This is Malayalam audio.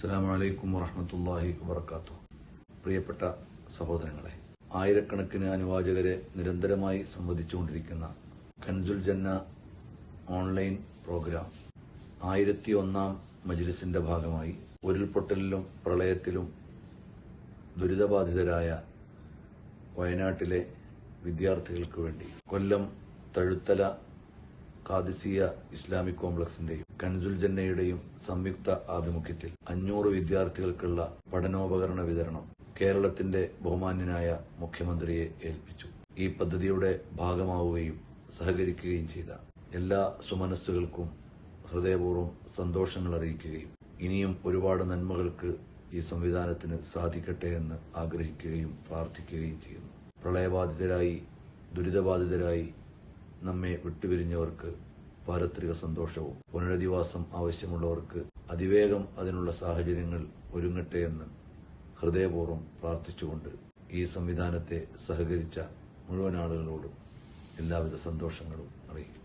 അസ്സലാമു അലൈക്കും വറഹ്മത്തുള്ളാഹി വബറകാതുഹു. പ്രിയപ്പെട്ട സഹോദരങ്ങളെ, ആയിരക്കണക്കിന് അനുവാചകരെ നിരന്തരമായി സംവദിച്ചുകൊണ്ടിരിക്കുന്ന കൻസുൽ ജന്ന ഓൺലൈൻ പ്രോഗ്രാം 101-ാം മജ്ലിസിന്റെ ഭാഗമായി ഉരുൾപൊട്ടലിലും പ്രളയത്തിലും ദുരിതബാധിതരായ വയനാട്ടിലെ വിദ്യാർത്ഥികൾക്ക് വേണ്ടി കൊല്ലം തഴുത്തല ഖാദിസിയ ഇസ്ലാമിക് കോംപ്ലക്സിന്റെയും കൻസുൽ ജന്നയുടെയും സംയുക്ത ആഭിമുഖ്യത്തിൽ 500 വിദ്യാർത്ഥികൾക്കുള്ള പഠനോപകരണ വിതരണം കേരളത്തിന്റെ ബഹുമാന്യനായ മുഖ്യമന്ത്രിയെ ഏൽപ്പിച്ചു. ഈ പദ്ധതിയുടെ ഭാഗമാവുകയും സഹകരിക്കുകയും ചെയ്ത എല്ലാ സുമനസ്സുകൾക്കും ഹൃദയപൂർവ്വം സന്തോഷങ്ങൾ അറിയിക്കുകയും ഇനിയും ഒരുപാട് നന്മകൾക്ക് ഈ സംവിധാനത്തിന് സാധിക്കട്ടെ എന്ന് ആഗ്രഹിക്കുകയും പ്രാർത്ഥിക്കുകയും ചെയ്യുന്നു. പ്രളയബാധിതരായി ദുരിതബാധിതരായി നമ്മെ വിട്ടുപിരിഞ്ഞവർക്ക് പാരത്രിക സന്തോഷവും പുനരധിവാസം ആവശ്യമുള്ളവർക്ക് അതിവേഗം അതിനുള്ള സാഹചര്യങ്ങൾ ഒരുങ്ങട്ടെ എന്ന് ഹൃദയപൂർവ്വം പ്രാർത്ഥിച്ചുകൊണ്ട് ഈ സംവിധാനത്തെ സഹകരിച്ച മുഴുവൻ ആളുകളോടും എല്ലാവിധ സന്തോഷങ്ങളും അറിയിക്കും.